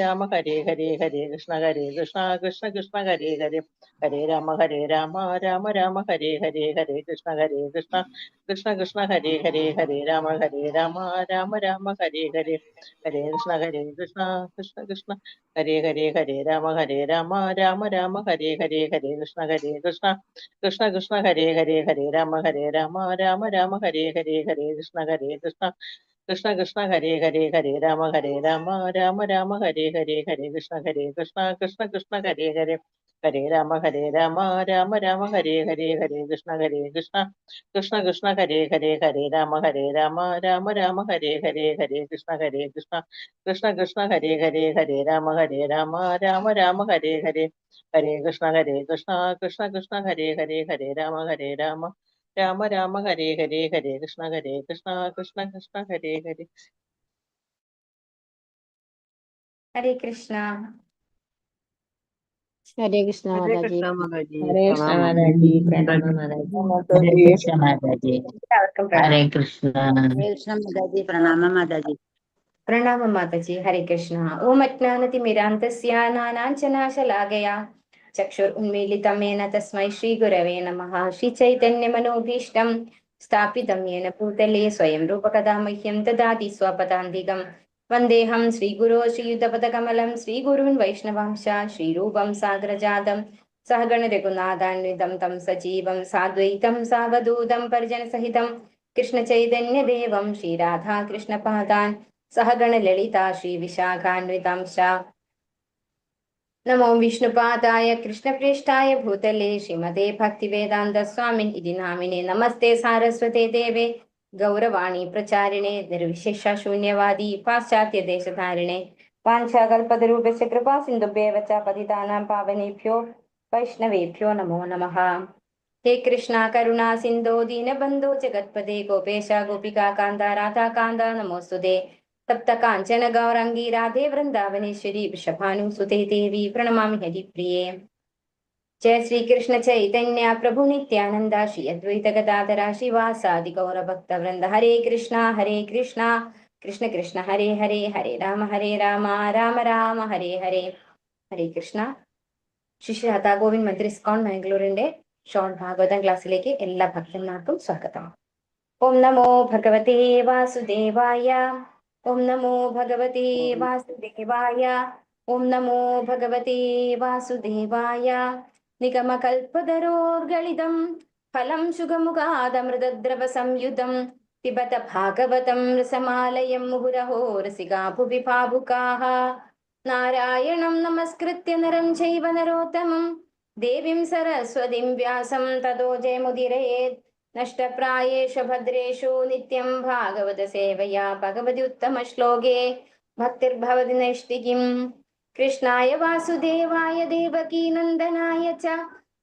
രാമ ഹരേ ഹരേ ഹരേ കൃഷ്ണ കൃഷ്ണ കൃഷ്ണ ഹരേ ഹരേ ഹരേ രാമ രാമ രാമ ഹരേ ഹരേ ഹരേ കൃഷ്ണ കൃഷ്ണ കൃഷ്ണ ഹരേ ഹരേ രാമ രാമ രാമ ഹരേ ഹരേ ഹരേ കൃഷ്ണ കൃഷ്ണ കൃഷ്ണ ഹരേ ഹരേ രാമ രാമ ഹരേ ഹരേ കൃഷ്ണ കൃഷ്ണ ഹരേ ഹരേ രാമ രാമ ഹരേ ഹരേ കൃഷ്ണ കൃഷ്ണ ഹരേ രാമ രാമ ഹരേ കൃഷ്ണ കൃഷ്ണ ഹരേ രാമ രാമ ഹരേ കൃഷ്ണ ഹരേ രാമ രാമ ഹരേ കൃഷ്ണ ഹരേ രാമ ഹരേ കൃഷ്ണ ഹരേ രാമ രാമ ഹരേ കൃഷ്ണ കൃഷ്ണ ഹരേ ഹരേ കൃഷ്ണ. ഹരേ കൃഷ്ണ ഹരേ മാതാജി. കൃഷ്ണ മാതാജി. ഹരേ കൃഷ്ണ മാതാജി. പ്രണാമം മാതാജി. ഹരേ കൃഷ്ണ മാതാജി. എല്ലാവർക്കും ഹരേ കൃഷ്ണ. ഹരേ കൃഷ്ണ മാതാജി. പ്രണാമം മാതാജി. പ്രണാമം മാതാജി. ഹരേ കൃഷ്ണ. ഓം അജ്ഞാനതിമിരാന്തസ്യ നാനാഞ്ജനാശലാകയാ ചക്ഷുരുന്മീലിതം യേന തസ്മൈ ശ്രീ ഗുരവേ നമഃ. ശ്രീ ചൈതന്യമനോഭീഷ്ടം സ്ഥാപിതം യേന ഭൂതലേ സ്വയം രൂപകഥാ മഹ്യം ദദാതി സ്വപദാന്തികം. വന്ദേഹം ശ്രീഗുരോ ശ്രീയുതപദകമലം ശ്രീഗുരുൻ വൈഷ്ണവാംശ ശ്രീരൂപം സാഗ്രജാതം സഹഗണ രഘുനാഥാന്വിതം തം സജീവം സാദ്വൈതം സാവധൂതം പരിജനസഹിതം കൃഷ്ണ ചൈതന്യദേവം ശ്രീരാധാകൃഷ്ണപാദാൻ സഹഗണ ലളിതാ ശ്രീ വിശാഖാന്വിതാംശ. നമോ വിഷ്ണുപാദായ കൃഷ്ണപ്രേഷ്ഠായ ഭൂതലേ ശ്രീമതേ ഭക്തിവേദാന്ത സ്വാമിൻ ഇതി നാമിനെ. നമസ്തേ സാരസ്വതേ ദേവേ ഗൗരവാണി പ്രചാരിണേ നിർവിശേഷ ശൂന്യവാദി പാശ്ചാത്യ ദേശധാരിണേ വാഞ്ചാകൽപതരൂപസ്യ കൃപാ സിന്ധുഭ്യേവ ച പതിതാനാം പാവനേഭ്യോ വൈഷ്ണവേഭ്യോ നമോ നമഃ. ഹേ കൃഷ്ണ കരുണാ സിന്ധോ ദീനബന്ധോ ജഗത്പദേ ഗോപേശ ഗോപികാ കാന്ത രാധാ കാന്ത നമോസ്തുതേ. തപ്ത കാഞ്ചന ഗൗരാംഗി രാധേ വൃന്ദാവനേശ്വരി വൃഷഭാനുസുതേ ദേവി പ്രണമാമി ഹരിപ്രിയേ. ജയ ശ്രീകൃഷ്ണ ചൈതന്യ പ്രഭു നിത്യാനന്ദ ശ്രീ അദ്വൈത ഗദാധര ശ്രീവാസാദി ഗൗരഭക്ത വൃന്ദ. ഹരേ കൃഷ്ണ കൃഷ്ണ കൃഷ്ണ ഹരേ ഹരേ ഹരേ രാമ രാമ രാമ ഹരേ ഹരേ. ഹരേ കൃഷ്ണ. ശ്രീ രാധാ ഗോവിന്ദ് മന്ദിർ ഇസ്കോൺ മാംഗ്ലൂരിന്റെ ഷോർട്ട് ഭാഗവതം ക്ലാസ്സിലേക്ക് എല്ലാ ഭക്തന്മാർക്കും സ്വാഗതം. ഓം നമോ ഭഗവതേ വാസുദേവായ. ഓം നമോ ഭഗവതേ വാസുദേവായ. ഓം നമോ ഭഗവതേ വാസുദേവായ. നിഗമകൽപതരോർഗളിതം ഫലം ശുഗമുഖാദമൃതദ്രവ സംയുതം പിബത ഭാഗവതം രസമാലയം മുഹുരഹോ രസികാ ഭുവി ഭാവുകാഃ. നാരായണം നമസ്കൃത്യ നരം ചൈവ നരോത്തമം ദേവീം സരസ്വതീം വ്യാസം തതോ ജയമുദീരയേത്. നഷ്ടപ്രായേഷു ഭദ്രേഷു നിത്യം ഭാഗവത സേവയാ ഭഗവതി ഉത്തമ ശ്ലോകേ ഭക്തിർഭവതി നൈഷ്ഠികീം. കൃഷ്ണായ വാസുദേവായ ദേവകീ നന്ദനായ ച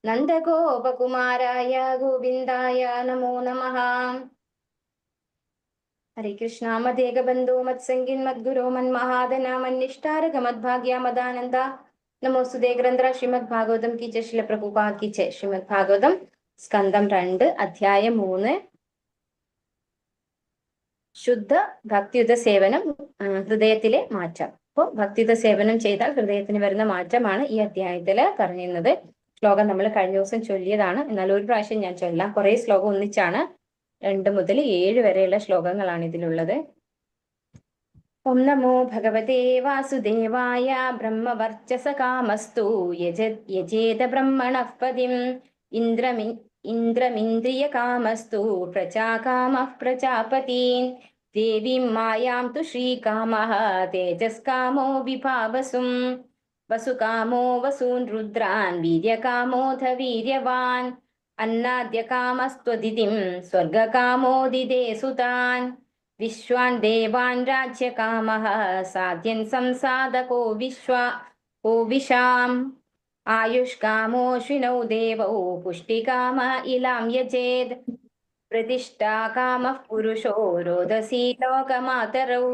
നന്ദഗോപകുമാരായ ഗോവിന്ദായ നമോ നമഃ. ഹരേ കൃഷ്ണ. മദേകബന്ധോ മത്സംഗിൻ മദ്ഗുരോ മന്മഹാദന മന്നിഷ്ടാരക മദ്ഭാഗ്യ മദാനന്ദ നമോസ്തുതേ. ഗ്രന്ഥ ശ്രീമദ് ഭാഗവതം കി ജയ്. ശ്രീല പ്രഭുപാദ് കി ജയ്. ശ്രീമദ് ഭാഗവതം സ്കന്ധം 2 അധ്യായം 3 ശുദ്ധ ഭക്തിയുത സേവനം, ഹൃദയത്തിലെ മാറ്റം. അപ്പോൾ ഭക്തിയുത സേവനം ചെയ്താൽ ഹൃദയത്തിന് വരുന്ന മാറ്റമാണ് ഈ അധ്യായത്തില് പറഞ്ഞിരുന്നത്. ശ്ലോകം നമ്മൾ കഴിഞ്ഞ ദിവസം ചൊല്ലിയതാണ്, എന്നാൽ ഒരു പ്രാവശ്യം ഞാൻ ചൊല്ലാം. കുറെ ശ്ലോകം ഒന്നിച്ചാണ്, 2 മുതൽ 7 വരെയുള്ള ശ്ലോകങ്ങളാണ് ഇതിലുള്ളത്. ഓം നമോ ഭഗവതേ വാസുദേവായ. ബ്രഹ്മവർച്ചസ കാമസ്തു യജേത ബ്രഹ്മണഃ പതിം. ഇന്ദ്രമിന്ദ്രിയ കാമസ്തു പ്രജാകാമഃ പ്രജാപതീൻ. ദേവീം മായാം തു ശ്രീകാമഃ തേജസ്കാമോ വിഭാവസും. വസുകാമോ വസൂൻ രുദ്രാൻ വീര്യകാമോധ വീര്യവാൻ. അന്നാദ്യകാമസ്ത്വദിതിം സ്വർഗകാമോദിതേ സുതാൻ. വിശ്വാൻ ദേവാൻ രാജ്യകാമഃ സാധ്യൻ സംസാദകോ വിശ്വാം. ആയുഷ്കാമോശ്വിനൗ ദേവൗ പുഷ്ടികാമ ഇലാം യജേത്. പ്രതിഷ്ഠാകാമഃ പുരുഷോ രോദസീ ലോകമാതരൗ.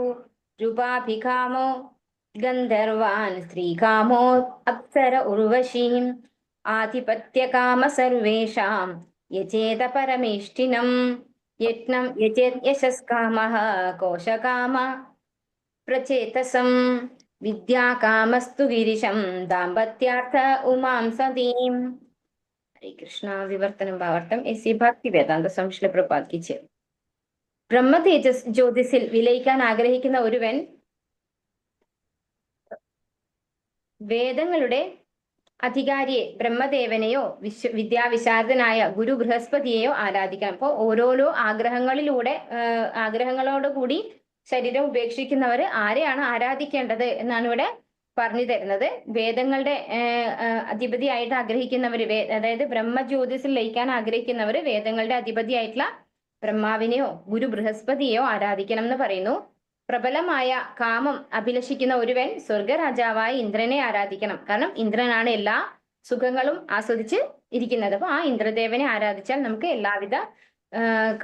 രൂപാഭികാമോ ഗന്ധർവാൻ സ്ത്രീകാമോ അപ്സര ഉർവശീം. ആധിപത്യകാമ സർവേഷാം യജേത പരമേഷ്ഠിനം. യജ്ഞം യജേത് യശസ്കാമഃ കോശകാമ പ്രചേതസം. വിദ്യാകാമസ്തു ഗിരിശം ദാമ്പത്യാർത്ഥ ഉമാം സതീം. ഹരേ കൃഷ്ണ. വിവർത്തനം ഭാവാർത്ഥം എസി ഭക്തി വേദാന്ത സ്വാമി ശ്രീല പ്രഭുപാദ് കി ജയ്. ബ്രഹ്മ തേജസ് ജ്യോതിസിൽ വിലയിക്കാൻ ആഗ്രഹിക്കുന്ന ഒരുവൻ വേദങ്ങളുടെ അധികാരിയെ ബ്രഹ്മദേവനെയോ വിദ്യാവിശാരദനായ ഗുരു ബൃഹസ്പതിയെയോ ആരാധിക്കണം. അപ്പോൾ ഓരോരോ ആഗ്രഹങ്ങളോടുകൂടി ശരീരം ഉപേക്ഷിക്കുന്നവർ ആരെയാണ് ആരാധിക്കേണ്ടത് എന്നാണ് ഇവിടെ പറഞ്ഞു തരുന്നത്. വേദങ്ങളുടെ അധിപതിയായിട്ട് ആഗ്രഹിക്കുന്നവർ, അതായത് ബ്രഹ്മജ്യോതിസിൽ ലയിക്കാൻ ആഗ്രഹിക്കുന്നവർ വേദങ്ങളുടെ അധിപതിയായിട്ടുള്ള ബ്രഹ്മാവിനെയോ ഗുരു ബൃഹസ്പതിയെയോ ആരാധിക്കണം എന്ന് പറയുന്നു. പ്രബലമായ കാമം അഭിലഷിക്കുന്ന ഒരുവൻ സ്വർഗരാജാവായ ഇന്ദ്രനെ ആരാധിക്കണം. കാരണം ഇന്ദ്രനാണ് എല്ലാ സുഖങ്ങളും ആസ്വദിച്ച് ഇരിക്കുന്നത്. അപ്പൊ ആ ഇന്ദ്രദേവനെ ആരാധിച്ചാൽ നമുക്ക് എല്ലാവിധ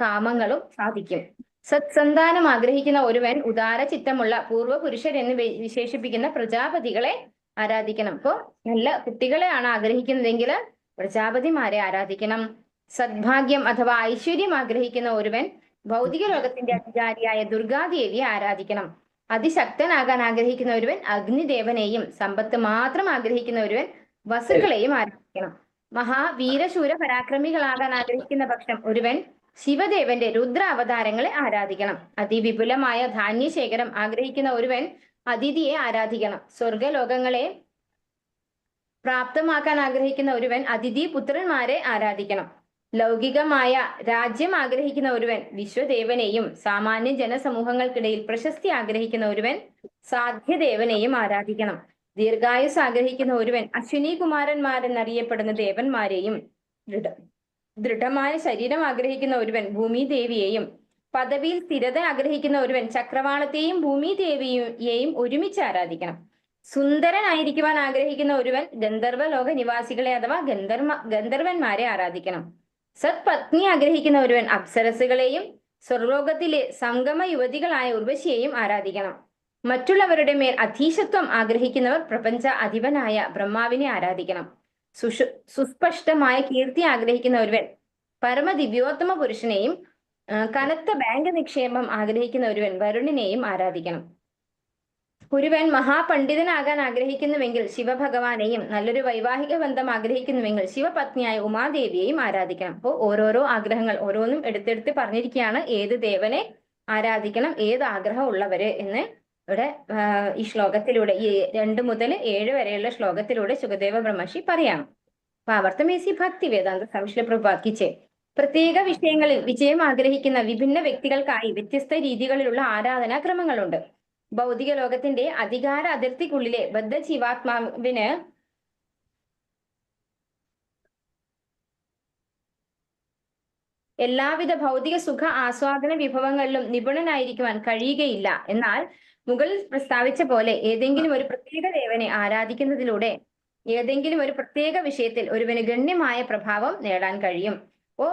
കാമങ്ങളും സാധിക്കും. സത്സന്താനം ആഗ്രഹിക്കുന്ന ഒരുവൻ ഉദാര ചിത്തമുള്ള പൂർവ്വപുരുഷരെന്ന് വിശേഷിപ്പിക്കുന്ന പ്രജാപതികളെ ആരാധിക്കണം. അപ്പോ നല്ല കുട്ടികളെയാണ് ആഗ്രഹിക്കുന്നതെങ്കിൽ പ്രജാപതിമാരെ ആരാധിക്കണം. സദ്ഭാഗ്യം അഥവാ ഐശ്വര്യം ആഗ്രഹിക്കുന്ന ഒരുവൻ ഭൗതിക ലോകത്തിന്റെ അധികാരിയായ ദുർഗാദേവിയെ ആരാധിക്കണം. അതിശക്തനാകാൻ ആഗ്രഹിക്കുന്ന ഒരുവൻ അഗ്നിദേവനെയും സമ്പത്ത് മാത്രം ആഗ്രഹിക്കുന്ന ഒരുവൻ വസുക്കളെയും ആരാധിക്കണം. മഹാവീരശൂര പരാക്രമികളാകാൻ ആഗ്രഹിക്കുന്ന പക്ഷം ഒരുവൻ ശിവദേവന്റെ രുദ്ര അവതാരങ്ങളെ ആരാധിക്കണം. അതിവിപുലമായ ധാന്യശേഖരം ആഗ്രഹിക്കുന്ന ഒരുവൻ അതിഥിയെ ആരാധിക്കണം. സ്വർഗലോകങ്ങളെ പ്രാപ്തമാക്കാൻ ആഗ്രഹിക്കുന്ന ഒരുവൻ അതിഥി പുത്രന്മാരെ ആരാധിക്കണം. ലൗകികമായ രാജ്യം ആഗ്രഹിക്കുന്ന ഒരുവൻ വിശ്വദേവനെയും സാമാന്യ ജനസമൂഹങ്ങൾക്കിടയിൽ പ്രശസ്തി ആഗ്രഹിക്കുന്ന ഒരുവൻ സാധ്യദേവനെയും ആരാധിക്കണം. ദീർഘായുസ് ആഗ്രഹിക്കുന്ന ഒരുവൻ അശ്വിനി കുമാരന്മാരെന്നറിയപ്പെടുന്ന ദേവന്മാരെയും ദൃഢമായ ശരീരം ആഗ്രഹിക്കുന്ന ഒരുവൻ ഭൂമിദേവിയെയും പദവിയിൽ സ്ഥിരത ആഗ്രഹിക്കുന്ന ഒരുവൻ ചക്രവാളത്തെയും ഭൂമിദേവിയെയും ഒരുമിച്ച് ആരാധിക്കണം. സുന്ദരനായിരിക്കുവാൻ ആഗ്രഹിക്കുന്ന ഒരുവൻ ഗന്ധർവ ലോക നിവാസികളെ അഥവാ ഗന്ധർവന്മാരെ ആരാധിക്കണം. സത്പത്നി ആഗ്രഹിക്കുന്ന ഒരുവൻ അപ്സരസുകളെയും സ്വർലോകത്തിലെ സംഗമ യുവതികളായ ഉർവശിയെയും ആരാധിക്കണം. മറ്റുള്ളവരുടെ മേൽ അധീശത്വം ആഗ്രഹിക്കുന്നവർ പ്രപഞ്ച അധിപനായ ബ്രഹ്മാവിനെ ആരാധിക്കണം. സുസ്പഷ്ടമായ കീർത്തി ആഗ്രഹിക്കുന്ന ഒരുവൻ പരമദിവ്യോത്തമ പുരുഷനെയും കനത്ത ബാങ്ക് നിക്ഷേപം ആഗ്രഹിക്കുന്ന ഒരുവൻ വരുണിനെയും ആരാധിക്കണം. ഒരുവൻ മഹാപണ്ഡിതനാകാൻ ആഗ്രഹിക്കുന്നുവെങ്കിൽ ശിവഭഗവാനെയും നല്ലൊരു വൈവാഹിക ബന്ധം ആഗ്രഹിക്കുന്നുവെങ്കിൽ ശിവപത്നിയായ ഉമാദേവിയെയും ആരാധിക്കണം. അപ്പോൾ ഓരോരോ ആഗ്രഹങ്ങൾ ഓരോന്നും എടുത്തെടുത്ത് പറഞ്ഞിരിക്കുകയാണ് ഏത് ദേവനെ ആരാധിക്കണം, ഏത് ആഗ്രഹം ഉള്ളവര് എന്ന് ഇവിടെ ഈ ശ്ലോകത്തിലൂടെ ഈ 2 മുതൽ 7 വരെയുള്ള ശ്ലോകത്തിലൂടെ സുഖദേവ ബ്രഹ്മർഷി പറയാണ്. ഭാവാർത്ഥമേസി ഭക്തി വേദാന്ത സ്വാമി ശ്രീല പ്രഭുപാദ് കി ജയ്. പ്രത്യേക വിഷയങ്ങളിൽ വിജയം ആഗ്രഹിക്കുന്ന വിഭിന്ന വ്യക്തികൾക്കായി വ്യത്യസ്ത രീതികളിലുള്ള ആരാധനാക്രമങ്ങളുണ്ട്. ഭൗതിക ലോകത്തിന്റെ അധികാര അതിർത്തിക്കുള്ളിലെ ബദ്ധജീവാത്മാവിന് എല്ലാവിധ ഭൗതിക സുഖ ആസ്വാദന വിഭവങ്ങളിലും നിപുണനായിരിക്കുവാൻ കഴിയുകയില്ല. എന്നാൽ മുകളിൽ പ്രസ്താവിച്ച പോലെ ഏതെങ്കിലും ഒരു പ്രത്യേക ദേവനെ ആരാധിക്കുന്നതിലൂടെ ഏതെങ്കിലും ഒരു പ്രത്യേക വിഷയത്തിൽ ഒരുവന് ഗണ്യമായ പ്രഭാവം നേടാൻ കഴിയും. അപ്പോ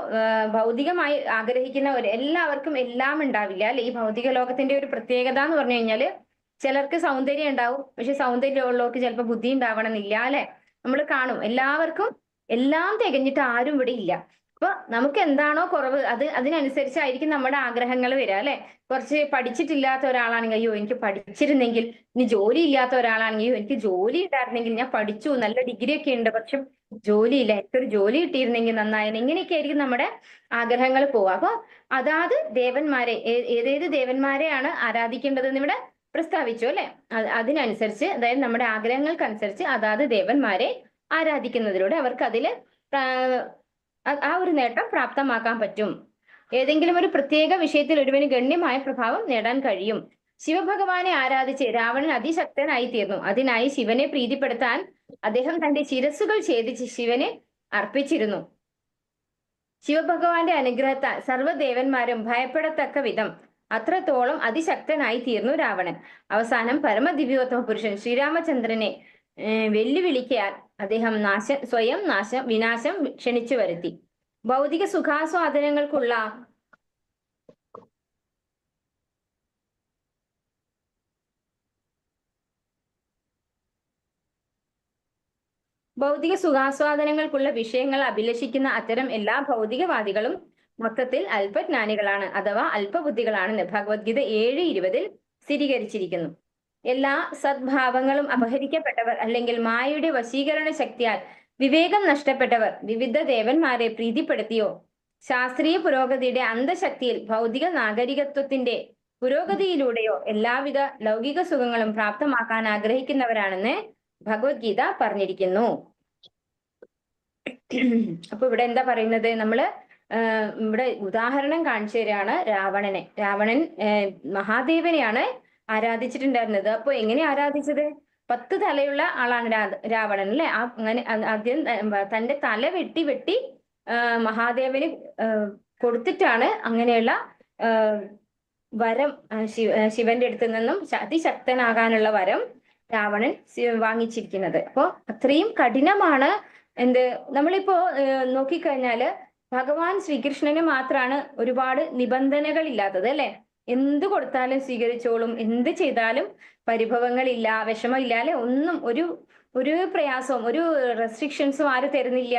ഭൗതികമായി ആഗ്രഹിക്കുന്ന എല്ലാവർക്കും എല്ലാം ഉണ്ടാവില്ല അല്ലെ. ഈ ഭൗതിക ലോകത്തിന്റെ ഒരു പ്രത്യേകത എന്ന് പറഞ്ഞു കഴിഞ്ഞാല് ചിലർക്ക് സൗന്ദര്യം ഉണ്ടാവും, പക്ഷെ സൗന്ദര്യമുള്ളവർക്ക് ചിലപ്പോൾ ബുദ്ധി ഉണ്ടാവണമെന്നില്ല അല്ലെ. നമ്മൾ കാണും എല്ലാവർക്കും എല്ലാം തികഞ്ഞിട്ട് ആരും ഇവിടെ ഇല്ല. അപ്പൊ നമുക്ക് എന്താണോ കുറവ് അതിനനുസരിച്ചായിരിക്കും നമ്മുടെ ആഗ്രഹങ്ങൾ വരിക അല്ലെ. കുറച്ച് പഠിച്ചിട്ടില്ലാത്ത ഒരാളാണെങ്കിൽ അയ്യോ എനിക്ക് പഠിച്ചിരുന്നെങ്കിൽ, ഇനി ജോലി ഇല്ലാത്ത ഒരാളാണെങ്കിൽ അയ്യോ എനിക്ക് ജോലി ഉണ്ടായിരുന്നെങ്കിൽ, ഞാൻ പഠിച്ചു നല്ല ഡിഗ്രി ഒക്കെ ഉണ്ട് പക്ഷെ ജോലിയില്ല, എനിക്കൊരു ജോലി കിട്ടിയിരുന്നെങ്കിൽ നന്നായിരുന്നു, ഇങ്ങനെയൊക്കെ ആയിരിക്കും നമ്മുടെ ആഗ്രഹങ്ങൾ പോവുക. അപ്പൊ അതാത് ദേവന്മാരെ ഏതേത് ദേവന്മാരെയാണ് ആരാധിക്കേണ്ടതെന്ന് ഇവിടെ പ്രസ്താവിച്ചു അല്ലെ. അതിനനുസരിച്ച് അതായത് നമ്മുടെ ആഗ്രഹങ്ങൾക്കനുസരിച്ച് അതാത് ദേവന്മാരെ ആരാധിക്കുന്നതിലൂടെ അവർക്ക് അതില് ആ ഒരു നേട്ടം പ്രാപ്തമാക്കാൻ പറ്റും. ഏതെങ്കിലും ഒരു പ്രത്യേക വിഷയത്തിൽ ഒരുവന് ഗണ്യമായ പ്രഭാവം നേടാൻ കഴിയും. ശിവഭഗവാനെ ആരാധിച്ച് രാവണൻ അതിശക്തനായി തീർന്നു. അതിനായി ശിവനെ പ്രീതിപ്പെടുത്താൻ അദ്ദേഹം തന്റെ ശിരസ്സുകൾ ഛേദിച്ച് ശിവനെ അർപ്പിച്ചിരുന്നു. ശിവഭഗവാന്റെ അനുഗ്രഹത്താൽ സർവ്വദേവന്മാരും ഭയപ്പെടത്തക്ക വിധം അത്രത്തോളം അതിശക്തനായി തീർന്നു രാവണൻ. അവസാനം പരമദിവ്യോത്തമ പുരുഷൻ ശ്രീരാമചന്ദ്രനെ വെല്ലുവിളിക്കാൻ അദ്ദേഹം സ്വയം വിനാശം ക്ഷണിച്ചു വരുത്തി. ഭൗതിക സുഖാസ്വാദനങ്ങൾക്കുള്ള വിഷയങ്ങൾ അഭിലഷിക്കുന്ന അത്തരം എല്ലാ ഭൗതികവാദികളും മൊത്തത്തിൽ അല്പജ്ഞാനികളാണ് അഥവാ അല്പബുദ്ധികളാണെന്ന് ഭഗവത്ഗീത 7:20 സ്ഥിരീകരിച്ചിരിക്കുന്നു. എല്ലാ സദ്ഭാവങ്ങളും അപഹരിക്കപ്പെട്ടവർ അല്ലെങ്കിൽ മായയുടെ വശീകരണ ശക്തിയാൽ വിവേകം നഷ്ടപ്പെട്ടവർ വിവിധ ദേവന്മാരെ പ്രീതിപ്പെടുത്തിയോ ശാസ്ത്രീയ പുരോഗതിയുടെ അന്തശക്തിയിൽ ഭൗതിക നാഗരികത്വത്തിന്റെ പുരോഗതിയിലൂടെയോ എല്ലാവിധ ലൗകിക സുഖങ്ങളും പ്രാപ്തമാക്കാൻ ആഗ്രഹിക്കുന്നവരാണെന്ന് ഭഗവത്ഗീത പറഞ്ഞിരിക്കുന്നു. അപ്പൊ ഇവിടെ എന്താ പറയുന്നത്? നമ്മള് ഇവിടെ ഉദാഹരണം കാണിച്ചു തരാണ് രാവണനെ. രാവണൻ മഹാദേവനെയാണ് ആരാധിച്ചിട്ടുണ്ടായിരുന്നത്. അപ്പൊ എങ്ങനെ ആരാധിച്ചത്? 10 തലയുള്ള ആളാണ് രാവണൻ അല്ലെ. അങ്ങനെ ആദ്യം തന്റെ തല വെട്ടി മഹാദേവന് കൊടുത്തിട്ടാണ് അങ്ങനെയുള്ള വരം ശിവന്റെ അടുത്ത് നിന്നും അതിശക്തനാകാനുള്ള വരം രാവണൻ വാങ്ങിച്ചിരിക്കുന്നത്. അപ്പൊ അത്രയും കഠിനമാണ്. നമ്മളിപ്പോ നോക്കിക്കഴിഞ്ഞാല് ഭഗവാൻ ശ്രീകൃഷ്ണന് മാത്രമാണ് ഒരുപാട് നിബന്ധനകൾ ഇല്ലാത്തത് അല്ലെ. എന്ത് കൊടുത്താലും സ്വീകരിച്ചോളും, എന്ത് ചെയ്താലും പരിഭവങ്ങളില്ല, വിഷമമില്ല അല്ലെ. ഒന്നും ഒരു പ്രയാസവും ഒരു റെസ്ട്രിക്ഷൻസും ആര് തരുന്നില്ല?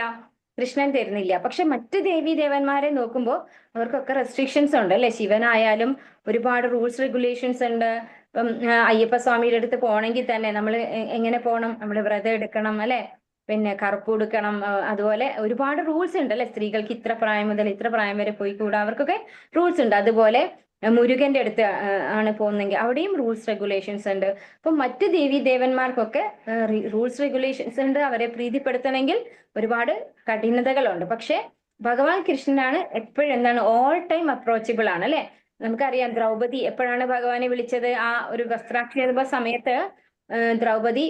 കൃഷ്ണൻ തരുന്നില്ല. പക്ഷെ മറ്റ് ദേവന്മാരെ നോക്കുമ്പോൾ അവർക്കൊക്കെ റെസ്ട്രിക്ഷൻസ് ഉണ്ട് അല്ലെ. ശിവനായാലും ഒരുപാട് റൂൾസ് റെഗുലേഷൻസ് ഉണ്ട്. ഇപ്പം അയ്യപ്പ സ്വാമിയുടെ അടുത്ത് പോകണമെങ്കിൽ തന്നെ നമ്മൾ എങ്ങനെ പോകണം? നമ്മൾ വ്രതം എടുക്കണം അല്ലെ, പിന്നെ കറുപ്പ് കൊടുക്കണം. അതുപോലെ ഒരുപാട് റൂൾസ് ഉണ്ട് അല്ലെ. സ്ത്രീകൾക്ക് ഇത്ര പ്രായം മുതൽ ഇത്ര പ്രായം വരെ പോയി കൂടാ, അവർക്കൊക്കെ റൂൾസ് ഉണ്ട്. അതുപോലെ മുരുകന്റെ അടുത്ത് ആണ് പോകുന്നെങ്കിൽ അവിടെയും റൂൾസ് റെഗുലേഷൻസ് ഉണ്ട്. അപ്പൊ മറ്റ് ദേവന്മാർക്കൊക്കെ റൂൾസ് റെഗുലേഷൻസ് ഉണ്ട്. അവരെ പ്രീതിപ്പെടുത്തണമെങ്കിൽ ഒരുപാട് കഠിനതകളുണ്ട്. പക്ഷെ ഭഗവാൻ കൃഷ്ണനാണ് എപ്പോഴും ഓൾ ടൈം അപ്രോച്ചബിൾ ആണ് അല്ലെ. നമുക്കറിയാം ദ്രൗപദി എപ്പോഴാണ് ഭഗവാനെ വിളിച്ചത്? ആ ഒരു വസ്ത്രാക്ഷേപ സമയത്ത് ദ്രൗപദി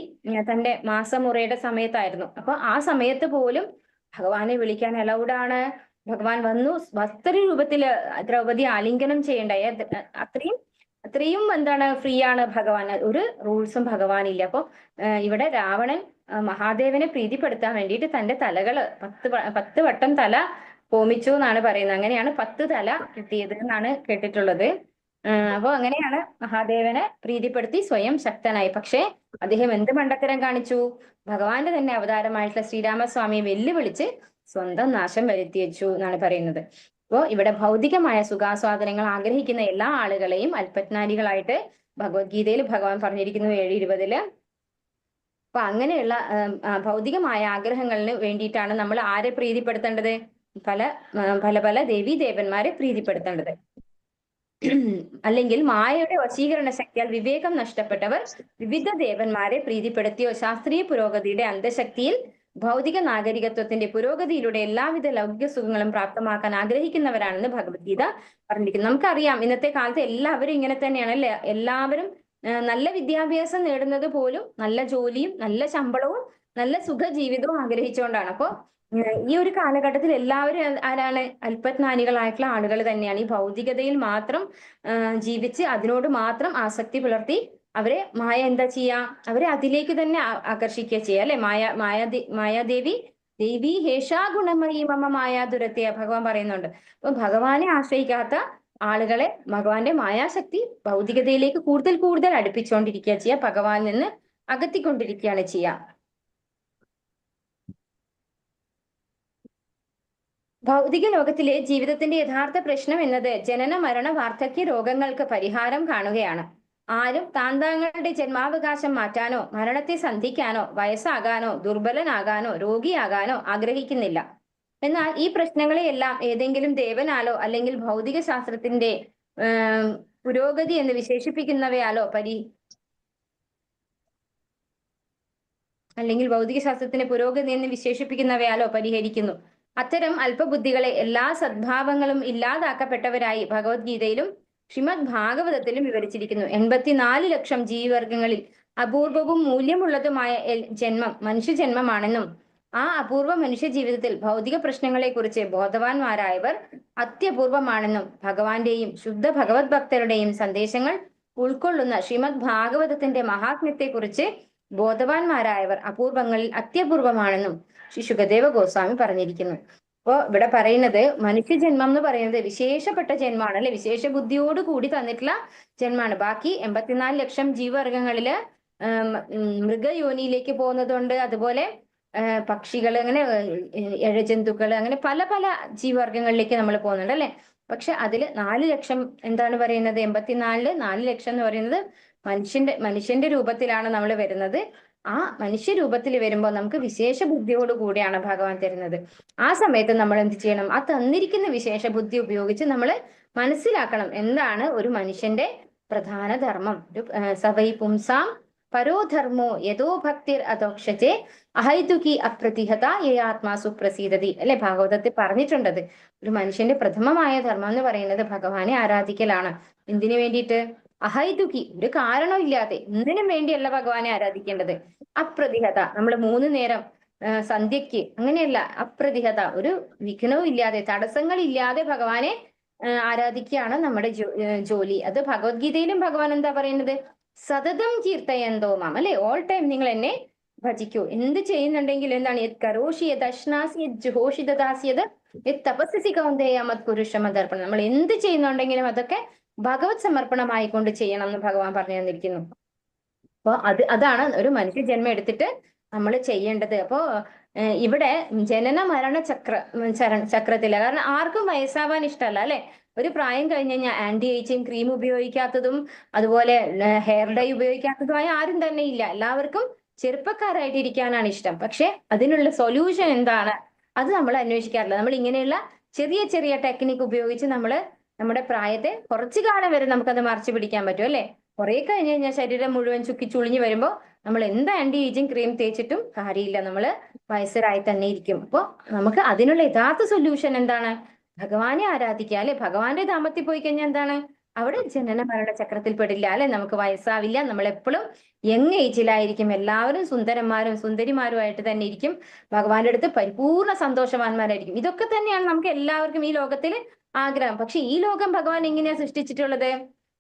തന്റെ മാസമുറയുടെ സമയത്തായിരുന്നു. അപ്പൊ ആ സമയത്ത് പോലും ഭഗവാനെ വിളിക്കാൻ അലൗഡാണ്. ഭഗവാൻ വന്നു വസ്ത്രരൂപത്തില് ദ്രൗപദി ആലിംഗനം ചെയ്യണ്ടായി. അത്രയും ഫ്രീ ആണ് ഭഗവാൻ. ഒരു റൂൾസും ഭഗവാനില്ല. അപ്പൊ ഇവിടെ രാവണൻ മഹാദേവനെ പ്രീതിപ്പെടുത്താൻ വേണ്ടിയിട്ട് തന്റെ തലകള് 10 വട്ടം തല ഹോമിച്ചു എന്നാണ് പറയുന്നത്. അങ്ങനെയാണ് 10 തല കിട്ടിയത് എന്നാണ് കേട്ടിട്ടുള്ളത്. അപ്പൊ അങ്ങനെയാണ് മഹാദേവനെ പ്രീതിപ്പെടുത്തി സ്വയം ശക്തനായി. പക്ഷെ അദ്ദേഹം എന്ത് മണ്ടത്തരം കാണിച്ചു? ഭഗവാന്റെ തന്നെ അവതാരമായിട്ടുള്ള ശ്രീരാമസ്വാമിയെ വെല്ലുവിളിച്ച് സ്വന്തം നാശം വരുത്തി വെച്ചു എന്നാണ് പറയുന്നത്. അപ്പോ ഇവിടെ ഭൗതികമായ സുഖാസ്വാദനങ്ങൾ ആഗ്രഹിക്കുന്ന എല്ലാ ആളുകളെയും അല്പജ്ഞാനികളായിട്ട് ഭഗവത്ഗീതയിൽ ഭഗവാൻ പറഞ്ഞിരിക്കുന്നു 7:20. അപ്പൊ അങ്ങനെയുള്ള ഭൗതികമായ ആഗ്രഹങ്ങളിന് വേണ്ടിയിട്ടാണ് നമ്മൾ ആരെ പ്രീതിപ്പെടുത്തേണ്ടത്? പല ദേവന്മാരെ പ്രീതിപ്പെടുത്തേണ്ടത്. അല്ലെങ്കിൽ മായയുടെ വശീകരണ ശക്തിയാൽ വിവേകം നഷ്ടപ്പെട്ടവർ വിവിധ ദേവന്മാരെ പ്രീതിപ്പെടുത്തിയോ ശാസ്ത്രീയ പുരോഗതിയുടെ അന്തശക്തിയിൽ ഭൗതിക നാഗരികത്വത്തിന്റെ പുരോഗതിയിലൂടെ എല്ലാവിധ ലൗകിക സുഖങ്ങളും പ്രാപ്തമാക്കാൻ ആഗ്രഹിക്കുന്നവരാണെന്ന് ഭഗവത്ഗീത പറഞ്ഞിരിക്കുന്നു. നമുക്കറിയാം ഇന്നത്തെ കാലത്ത് എല്ലാവരും ഇങ്ങനെ തന്നെയാണ് അല്ലെ. എല്ലാവരും നല്ല വിദ്യാഭ്യാസം നേടുന്നത് പോലും നല്ല ജോലിയും നല്ല ശമ്പളവും നല്ല സുഖജീവിതവും ആഗ്രഹിച്ചുകൊണ്ടാണ്. അപ്പോ ഈ ഒരു കാലഘട്ടത്തിൽ എല്ലാവരും ആരാണ്? അല്പജ്ഞാനികളായിട്ടുള്ള ആളുകൾ തന്നെയാണ്. ഈ ഭൗതികതയിൽ മാത്രം ജീവിച്ച് അതിനോട് മാത്രം ആസക്തി പുലർത്തി അവരെ മായ എന്താ ചെയ്യാ? അവരെ അതിലേക്ക് തന്നെ ആകർഷിക്കുക ചെയ്യുക അല്ലെ. മായാദേവി ദേവി ഹേഷാ ഗുണമയി മമ മായാദുരത്യ ഭഗവാൻ പറയുന്നുണ്ട്. അപ്പൊ ഭഗവാനെ ആശ്രയിക്കാത്ത ആളുകളെ ഭഗവാന്റെ മായാശക്തി ഭൗതികതയിലേക്ക് കൂടുതൽ അടുപ്പിച്ചുകൊണ്ടിരിക്കുക ചെയ്യുക, ഭഗവാനിൽ നിന്ന് അകത്തിക്കൊണ്ടിരിക്കുകയാണ് ചെയ്യുക. ഭൗതിക ലോകത്തിലെ ജീവിതത്തിന്റെ യഥാർത്ഥ പ്രശ്നം എന്നത് ജനന മരണ വാർദ്ധക്യ രോഗങ്ങൾക്ക് പരിഹാരം കാണുകയാണ്. ആരും താങ്കളുടെ ജന്മാവകാശം മാറ്റാനോ മരണത്തെ സന്ധിക്കാനോ വയസ്സാകാനോ ദുർബലനാകാനോ രോഗിയാകാനോ ആഗ്രഹിക്കുന്നില്ല. എന്നാൽ ഈ പ്രശ്നങ്ങളെയെല്ലാം ഏതെങ്കിലും ദേവനാലോ അല്ലെങ്കിൽ ഭൗതിക ശാസ്ത്രത്തിന്റെ പുരോഗതി എന്ന് വിശേഷിപ്പിക്കുന്നവയാലോ പരിഹരിക്കുന്നു. അത്തരം അല്പബുദ്ധികളെ എല്ലാ സദ്ഭാവങ്ങളും ഇല്ലാതാക്കപ്പെട്ടവരായി ഭഗവത്ഗീതയിലും ശ്രീമദ് ഭാഗവതത്തിലും വിവരിച്ചിരിക്കുന്നു. 84 ലക്ഷം ജീവിവർഗങ്ങളിൽ അപൂർവവും മൂല്യമുള്ളതുമായ ജന്മം മനുഷ്യജന്മമാണെന്നും ആ അപൂർവ മനുഷ്യ ജീവിതത്തിൽ ഭൗതിക പ്രശ്നങ്ങളെ കുറിച്ച് ബോധവാന്മാരായവർ അത്യപൂർവമാണെന്നും ഭഗവാന്റെയും ശുദ്ധ ഭഗവത് ഭക്തരുടെയും സന്ദേശങ്ങൾ ഉൾക്കൊള്ളുന്ന ശ്രീമദ് ഭാഗവതത്തിന്റെ മഹാത്മ്യത്തെ കുറിച്ച് ബോധവാന്മാരായവർ അപൂർവങ്ങളിൽ അത്യപൂർവമാണെന്നും ശ്രീ ശുകദേവ ഗോസ്വാമി പറഞ്ഞിരിക്കുന്നു. അപ്പോ ഇവിടെ പറയുന്നത് മനുഷ്യജന്മം എന്ന് പറയുന്നത് വിശേഷപ്പെട്ട ജന്മമാണ് അല്ലെ. വിശേഷ ബുദ്ധിയോട് കൂടി തന്നിട്ടുള്ള ജന്മാണ്. ബാക്കി 84 ലക്ഷം ജീവവർഗങ്ങളില് മൃഗയോനിയിലേക്ക് പോകുന്നതുണ്ട്. അതുപോലെ പക്ഷികൾ, അങ്ങനെ ഇഴജന്തുക്കൾ, അങ്ങനെ പല ജീവവർഗങ്ങളിലേക്ക് നമ്മൾ പോകുന്നുണ്ട് അല്ലെ. പക്ഷെ അതിൽ 4 ലക്ഷം എന്താണ് പറയുന്നത്? 84 4 ലക്ഷം എന്ന് പറയുന്നത് മനുഷ്യന്റെ രൂപത്തിലാണ് നമ്മൾ വരുന്നത്. ആ മനുഷ്യ രൂപത്തിൽ വരുമ്പോൾ നമുക്ക് വിശേഷ ബുദ്ധിയോട് കൂടിയാണ് ഭഗവാൻ തരുന്നത്. ആ സമയത്ത് നമ്മൾ എന്ത് ചെയ്യണം? ആ തന്നിരിക്കുന്ന വിശേഷ ബുദ്ധി ഉപയോഗിച്ച് നമ്മൾ മനസ്സിലാക്കണം എന്താണ് ഒരു മനുഷ്യന്റെ പ്രധാന ധർമ്മം. സവൈ പുംസാം പരോധർമ്മോ യഥോ ഭക്തിർ അധോക്ഷജേ അഹൈതുകി അപ്രതിഹത യയാത്മാസു പ്രസീദതി. അല്ലെ, ഭാഗവതത്തിൽ പറഞ്ഞിട്ടുണ്ടത്. ഒരു മനുഷ്യന്റെ പ്രഥമമായ ധർമ്മം എന്ന് പറയുന്നത് ഭഗവാനെ ആരാധിക്കലാണ്. എന്തിനു വേണ്ടിയിട്ട്? അഹൈതുകി, ഒരു കാരണമില്ലാതെ, എന്തിനും വേണ്ടിയല്ല ഭഗവാനെ ആരാധിക്കേണ്ടത്. അപ്രതിഹത, നമ്മൾ 3 നേരം സന്ധ്യക്ക് അങ്ങനെയല്ല, അപ്രതിഹത, ഒരു വിഘ്നവും ഇല്ലാതെ, തടസ്സങ്ങളില്ലാതെ ഭഗവാനെ ആരാധിക്കുകയാണ് നമ്മുടെ ജോലി. അത് ഭഗവത്ഗീതയിലും ഭഗവാൻ എന്താ പറയുന്നത്? സതതം കീർത്തയന്തോ മാം, അല്ലെ, ഓൾ ടൈം നിങ്ങൾ എന്നെ ഭജിക്കൂ. എന്ത് ചെയ്യുന്നുണ്ടെങ്കിൽ എന്താണ്? യത് കരോഷി യത് അശ്നാസി യത് ജുഹോഷി ദദാസ്യത് യത് തപസ്സി കൗന്ദേയ മത് പുരുഷമദർപ്പണം. നമ്മൾ എന്ത് ചെയ്യുന്നുണ്ടെങ്കിലും അതൊക്കെ ഭഗവത് സമർപ്പണമായിക്കൊണ്ട് ചെയ്യണം എന്ന് ഭഗവാൻ പറഞ്ഞു തന്നിരിക്കുന്നു. അപ്പൊ അതാണ് ഒരു മനുഷ്യ ജന്മം എടുത്തിട്ട് നമ്മൾ ചെയ്യേണ്ടത്. അപ്പോ ഇവിടെ ജനന മരണ ചക്രത്തില്ല. കാരണം ആർക്കും വയസ്സാവാൻ ഇഷ്ടമല്ല, അല്ലെ. ഒരു പ്രായം കഴിഞ്ഞ് കഴിഞ്ഞാൽ ആന്റി ഏജിങ് ക്രീം ഉപയോഗിക്കാത്തതും അതുപോലെ ഹെയർ ഡൈ ഉപയോഗിക്കാത്തതുമായ ആരും തന്നെ ഇല്ല. എല്ലാവർക്കും ചെറുപ്പക്കാരായിട്ട് ഇരിക്കാനാണ് ഇഷ്ടം. പക്ഷെ അതിനുള്ള സൊല്യൂഷൻ എന്താണ്? അത് നമ്മൾ അന്വേഷിക്കാറില്ല. നമ്മൾ ഇങ്ങനെയുള്ള ചെറിയ ചെറിയ ടെക്നിക്ക് ഉപയോഗിച്ച് നമ്മൾ നമ്മുടെ പ്രായത്തെ കുറച്ചു കാലം വരെ നമുക്കത് മറച്ചു പിടിക്കാൻ പറ്റും, അല്ലെ. കുറെ കഴിഞ്ഞ് കഴിഞ്ഞാൽ ശരീരം മുഴുവൻ ചുക്കി ചുളിഞ്ഞു വരുമ്പോൾ നമ്മൾ എന്ത് ആന്റി ഏജിങ് ക്രീം തേച്ചിട്ടും കാര്യമില്ല, നമ്മൾ വയസ്സരായി തന്നെ ഇരിക്കും. അപ്പോൾ നമുക്ക് അതിനുള്ള യഥാർത്ഥ സൊല്യൂഷൻ എന്താണ്? ഭഗവാനെ ആരാധിക്കുക, അല്ലെ. ഭഗവാന്റെ ധാമത്തിൽ പോയി കഴിഞ്ഞാൽ എന്താണ്? അവിടെ ജനന മരണ ചക്രത്തിൽ പെടില്ല, അല്ലെ. നമുക്ക് വയസ്സാവില്ല, നമ്മൾ എപ്പോഴും യങ് ഏജിലായിരിക്കും. എല്ലാവരും സുന്ദരന്മാരും സുന്ദരിമാരുമായിട്ട് തന്നെ ഇരിക്കും. ഭഗവാന്റെ അടുത്ത് പരിപൂർണ സന്തോഷവാന്മാരായിരിക്കും. ഇതൊക്കെ തന്നെയാണ് നമുക്ക് എല്ലാവർക്കും ഈ ലോകത്തിൽ ആഗ്രഹം. പക്ഷെ ഈ ലോകം ഭഗവാൻ എങ്ങനെയാ സൃഷ്ടിച്ചിട്ടുള്ളത്?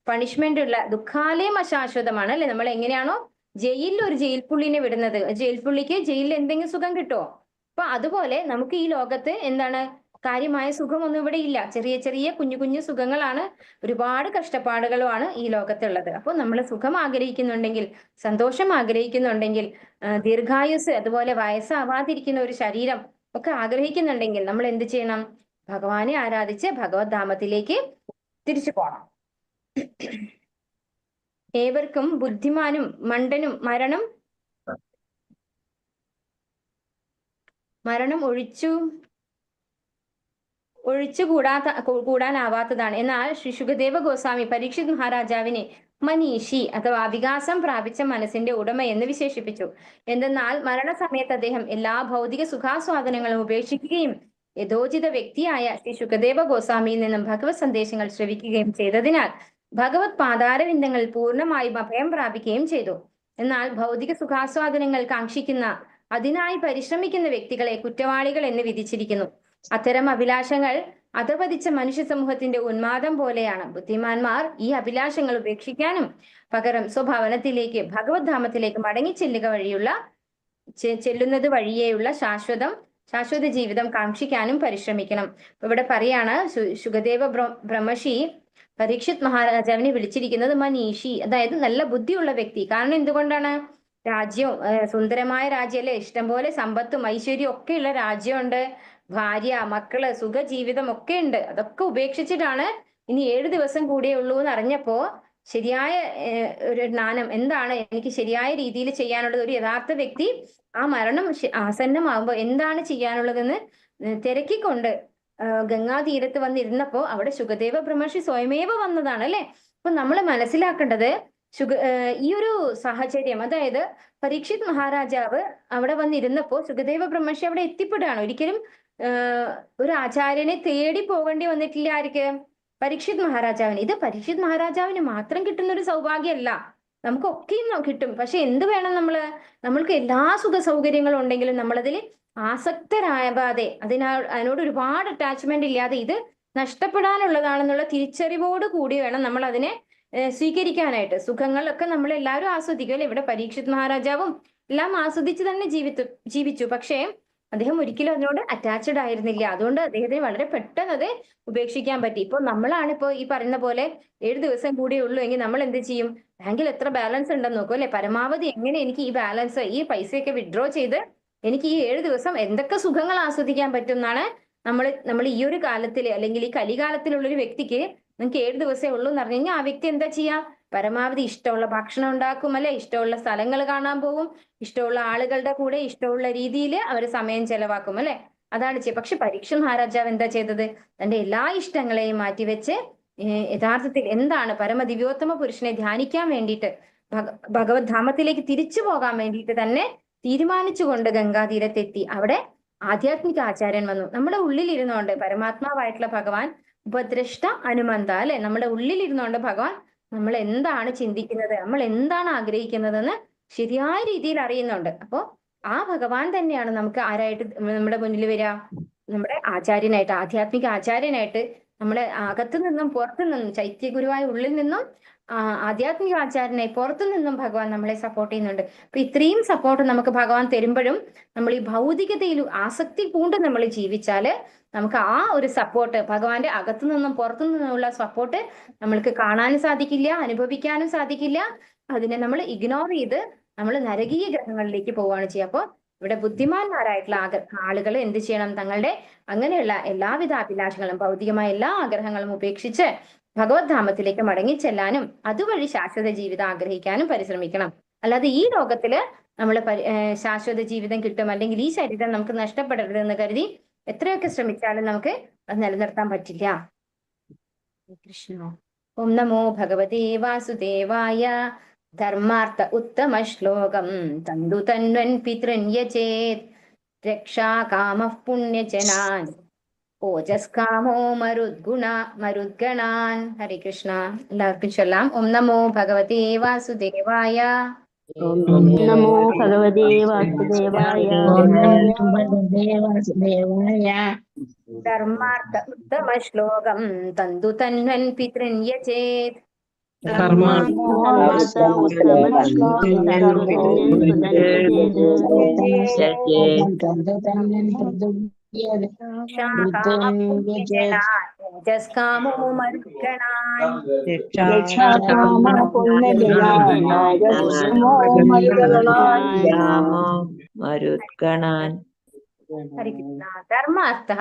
പണിഷ്മെന്റ് ഉള്ള, ദുഃഖാലയം അശാശ്വതമാണ്, അല്ലെ. നമ്മൾ എങ്ങനെയാണോ ജയിലിൽ ഒരു ജയിൽ പുള്ളിനെ വിടുന്നത്, ജയിൽ പുള്ളിക്ക് ജയിലിൽ എന്തെങ്കിലും സുഖം കിട്ടുമോ? അപ്പൊ അതുപോലെ നമുക്ക് ഈ ലോകത്ത് എന്താണ്? കാര്യമായ സുഖമൊന്നും ഇവിടെ ഇല്ല. ചെറിയ ചെറിയ കുഞ്ഞു കുഞ്ഞു സുഖങ്ങളാണ്, ഒരുപാട് കഷ്ടപ്പാടുകളുമാണ് ഈ ലോകത്തുള്ളത്. അപ്പൊ നമ്മൾ സുഖം ആഗ്രഹിക്കുന്നുണ്ടെങ്കിൽ, സന്തോഷം ആഗ്രഹിക്കുന്നുണ്ടെങ്കിൽ, ദീർഘായുസ്, അതുപോലെ വയസ്സാവാതിരിക്കുന്ന ഒരു ശരീരം ഒക്കെ ആഗ്രഹിക്കുന്നുണ്ടെങ്കിൽ നമ്മൾ എന്ത് ചെയ്യണം? ഭഗവാനെ ആരാധിച്ച് ഭഗവത് ധാമത്തിലേക്ക് തിരിച്ചു പോകണം. ഏവർക്കും ബുദ്ധിമാനും മണ്ടനും മരണം കൂടാനാവാത്തതാണ്. എന്നാൽ ശ്രീ ശുകദേവ ഗോസ്വാമി പരീക്ഷിത് മഹാരാജാവിനെ മനീഷി അഥവാ വികാസം പ്രാപിച്ച മനസ്സിന്റെ ഉടമ എന്ന് വിശേഷിപ്പിച്ചു. എന്തെന്നാൽ മരണസമയത്ത് അദ്ദേഹം എല്ലാ ഭൗതിക സുഖാസ്വാദനങ്ങളും ഉപേക്ഷിക്കുകയും യഥോചിത വ്യക്തിയായ ശ്രീ ശുകദേവ ഗോസ്വാമിയിൽ നിന്നും ഭഗവത് സന്ദേശങ്ങൾ ശ്രവിക്കുകയും ചെയ്തതിനാൽ ഭഗവത് പാതാരവിന്ദങ്ങളിൽ പൂർണ്ണമായും അഭയം പ്രാപിക്കുകയും ചെയ്തു. എന്നാൽ ഭൗതിക സുഖാസ്വാദനങ്ങൾ കാക്ഷിക്കുന്ന, അതിനായി പരിശ്രമിക്കുന്ന വ്യക്തികളെ കുറ്റവാളികൾ എന്ന് വിധിച്ചിരിക്കുന്നു. അത്തരം അഭിലാഷങ്ങൾ അധപതിച്ച മനുഷ്യ സമൂഹത്തിന്റെ ഉന്മാദം പോലെയാണ്. ബുദ്ധിമാന്മാർ ഈ അഭിലാഷങ്ങൾ ഉപേക്ഷിക്കാനും പകരം സ്വഭവനത്തിലേക്ക്, ഭഗവത് ധാമത്തിലേക്ക് ചെല്ലുന്നത് വഴിയേയുള്ള ശാശ്വത ജീവിതം കാക്ഷിക്കാനും പരിശ്രമിക്കണം. ഇവിടെ പറയാണ് ശുകദേവ ബ്രഹ്മർഷി പരീക്ഷിത് മഹാരാജാവിനെ വിളിച്ചിരിക്കുന്നത് മനീഷി, അതായത് നല്ല ബുദ്ധിയുള്ള വ്യക്തി. കാരണം എന്തുകൊണ്ടാണ്? രാജ്യവും സുന്ദരമായ രാജ്യമല്ലേ, ഇഷ്ടംപോലെ സമ്പത്തും ഐശ്വര്യവും ഒക്കെയുള്ള രാജ്യമുണ്ട്, ഭാര്യ മക്കള് സുഖജീവിതം ഒക്കെ ഉണ്ട്. അതൊക്കെ ഉപേക്ഷിച്ചിട്ടാണ് ഇനി 7 ദിവസം കൂടിയേ ഉള്ളൂ എന്ന് അറിഞ്ഞപ്പോ ശരിയായ ഒരു ജ്ഞാനം എന്താണ്, എനിക്ക് ശരിയായ രീതിയിൽ ചെയ്യാനുള്ളത്, ഒരു യഥാർത്ഥ വ്യക്തി ആ മരണം ആസന്നമാകുമ്പോൾ എന്താണ് ചെയ്യാനുള്ളതെന്ന് തിരക്കിക്കൊണ്ട് ഗംഗാതീരത്ത് വന്നിരുന്നപ്പോ അവിടെ ശുകദേവ ബ്രഹ്മർഷി സ്വയമേവ വന്നതാണ്, അല്ലെ. അപ്പൊ നമ്മൾ മനസ്സിലാക്കേണ്ടത് ഈ ഒരു സാഹചര്യം, അതായത് പരീക്ഷിത് മഹാരാജാവ് അവിടെ വന്നിരുന്നപ്പോ ശുകദേവ ബ്രഹ്മർഷി അവിടെ എത്തിപ്പെടുകയാണ്. ഒരിക്കലും ഒരു ആചാര്യനെ തേടി പോകേണ്ടി വന്നിട്ടില്ല. ആർക്ക്? പരീക്ഷിത് മഹാരാജാവിന്. ഇത് പരീക്ഷിത് മഹാരാജാവിന് മാത്രം കിട്ടുന്ന ഒരു സൗഭാഗ്യമല്ല, നമുക്കൊക്കെയും കിട്ടും. പക്ഷെ എന്ത് വേണം? നമ്മൾക്ക് എല്ലാ സുഖ സൗകര്യങ്ങളും ഉണ്ടെങ്കിലും നമ്മളതിൽ ആസക്തരാകാതെ, അതിനോട് ഒരുപാട് അറ്റാച്ച്മെന്റ് ഇല്ലാതെ, ഇത് നഷ്ടപ്പെടാനുള്ളതാണെന്നുള്ള തിരിച്ചറിവോട് കൂടി വേണം നമ്മൾ അതിനെ സ്വീകരിക്കാനായിട്ട്. സുഖങ്ങളൊക്കെ നമ്മൾ എല്ലാവരും ആസ്വദിക്കും, അല്ലെ. ഇവിടെ പരീക്ഷിത് മഹാരാജാവും എല്ലാം ആസ്വദിച്ച് തന്നെ ജീവിച്ചു. പക്ഷേ അദ്ദേഹം ഒരിക്കലും അതിനോട് അറ്റാച്ച്ഡ് ആയിരുന്നില്ല. അതുകൊണ്ട് അദ്ദേഹത്തിന് വളരെ പെട്ടെന്ന് അത് ഉപേക്ഷിക്കാൻ പറ്റി. ഇപ്പൊ നമ്മളാണിപ്പോ ഈ പറയുന്ന പോലെ 7 ദിവസം കൂടിയേ ഉള്ളൂ എങ്കിൽ നമ്മൾ എന്ത് ചെയ്യും? ബാങ്കിൽ എത്ര ബാലൻസ് ഉണ്ടെന്ന് നോക്കും, അല്ലെ. പരമാവധി എങ്ങനെ എനിക്ക് ഈ ബാലൻസ്, ഈ പൈസയൊക്കെ വിഡ്രോ ചെയ്ത് എനിക്ക് ഈ 7 ദിവസം എന്തൊക്കെ സുഖങ്ങൾ ആസ്വദിക്കാൻ പറ്റും എന്നാണ് നമ്മൾ ഈ ഒരു കാലത്തില്, അല്ലെങ്കിൽ ഈ കലികാലത്തിലുള്ള ഒരു വ്യക്തിക്ക് നിങ്ങൾക്ക് 7 ദിവസമേ ഉള്ളൂ എന്ന് പറഞ്ഞു കഴിഞ്ഞാൽ ആ വ്യക്തി എന്താ ചെയ്യാ? പരമാവധി ഇഷ്ടമുള്ള ഭക്ഷണം ഉണ്ടാക്കും, അല്ലെ? ഇഷ്ടമുള്ള സ്ഥലങ്ങൾ കാണാൻ പോകും, ഇഷ്ടമുള്ള ആളുകളുടെ കൂടെ ഇഷ്ടമുള്ള രീതിയിൽ അവർ സമയം ചെലവാക്കും, അല്ലെ? അതാണ് ചെയ്യുക. പക്ഷെ പരീക്ഷൻ മഹാരാജാവ് എന്താ ചെയ്തത്? തന്റെ എല്ലാ ഇഷ്ടങ്ങളെയും മാറ്റിവെച്ച് യഥാർത്ഥത്തിൽ എന്താണ് പരമദിവ്യോത്തമ പുരുഷനെ ധ്യാനിക്കാൻ വേണ്ടിയിട്ട് ഭഗവത് ധാമത്തിലേക്ക് തിരിച്ചു പോകാൻ വേണ്ടിയിട്ട് തന്നെ തീരുമാനിച്ചുകൊണ്ട് ഗംഗാതീരത്തെത്തി. അവിടെ ആധ്യാത്മിക ആചാര്യൻ വന്നു. നമ്മുടെ ഉള്ളിൽ ഇരുന്നുകൊണ്ട് പരമാത്മാവായിട്ടുള്ള ഭഗവാൻ ഉപദ്രഷ്ട അനുമന്ത, അല്ലെ? നമ്മുടെ ഉള്ളിൽ ഇരുന്നുകൊണ്ട് ഭഗവാൻ നമ്മൾ എന്താണ് ചിന്തിക്കുന്നത്, നമ്മൾ എന്താണ് ആഗ്രഹിക്കുന്നതെന്ന് ശരിയായ രീതിയിൽ അറിയുന്നുണ്ട്. അപ്പോ ആ ഭഗവാൻ തന്നെയാണ് നമുക്ക് ആരായിട്ട് നമ്മുടെ മുന്നിൽ വരിക? നമ്മുടെ ആചാര്യനായിട്ട്, ആധ്യാത്മിക ആചാര്യനായിട്ട്. നമ്മളെ അകത്തു നിന്നും പുറത്തു നിന്നും, ചൈത്യഗുരുവായ ഉള്ളിൽ നിന്നും ആധ്യാത്മിക ആചാര്യനായി പുറത്തു നിന്നും ഭഗവാൻ നമ്മളെ സപ്പോർട്ട് ചെയ്യുന്നുണ്ട്. അപ്പൊ ഇത്രയും സപ്പോർട്ട് നമുക്ക് ഭഗവാൻ തരുമ്പോഴും നമ്മൾ ഈ ഭൗതികതയിൽ ആസക്തി പൂണ്ട് നമ്മൾ ജീവിച്ചാല് നമുക്ക് ആ ഒരു സപ്പോർട്ട്, ഭഗവാന്റെ അകത്തു നിന്നും പുറത്തു നിന്നുള്ള സപ്പോർട്ട് നമ്മൾക്ക് കാണാനും സാധിക്കില്ല, അനുഭവിക്കാനും സാധിക്കില്ല. അതിനെ നമ്മൾ ഇഗ്നോർ ചെയ്ത് നമ്മൾ നരകീയ ഗ്രഹങ്ങളിലേക്ക് പോവുകയാണ് ചെയ്യുക. അപ്പോൾ ഇവിടെ ബുദ്ധിമാന്മാരായിട്ടുള്ള ആളുകൾ എന്ത് ചെയ്യണം? തങ്ങളുടെ അങ്ങനെയുള്ള എല്ലാവിധ അഭിലാഷങ്ങളും ഭൗതികമായ എല്ലാ ആഗ്രഹങ്ങളും ഉപേക്ഷിച്ച് ഭഗവത് ധാമത്തിലേക്ക് മടങ്ങിച്ചെല്ലാനും അതുവഴി ശാശ്വത ജീവിതം ആഗ്രഹിക്കാനും പരിശ്രമിക്കണം. അല്ലാതെ ഈ ലോകത്തില് നമ്മൾ ശാശ്വത ജീവിതം കിട്ടും, അല്ലെങ്കിൽ ഈ ശരീരം നമുക്ക് നഷ്ടപ്പെടരുത് എന്ന് കരുതി എത്രയൊക്കെ ശ്രമിച്ചാലും നമുക്ക് അത് നിലനിർത്താൻ പറ്റില്ല. കൃഷ്ണ. ഓം നമോ ഭഗവതേ വാസുദേവായ. ധർമാർത്ഥ ഉത്തമ ശ്ലോകം തന്തു തന്വൻ പിതൃൻ യചേത് രക്ഷാ കാമഃ പുണ്യജനാൻ ഓജസ്കാമോ മരുദ്ഗണാൻ. ഹരേ കൃഷ്ണ. എല്ലാവർക്കും ചൊല്ലാം. ഓം നമോ ഭഗവതേ വാസുദേവായ. ഓം നമോ ഭഗവതേ വാസുദേവായ. ധർമാർത്ഥ ഉത്തമ ശ്ലോകം തന്തു തന്വൻ പിതൃൻ യചേത് ധർമാർത്ഥ ഉത്തമ ശ്ലോകം ഓജസ്കാമോ മരുദ്ഗണാൻ. ധർമാർത്ഥ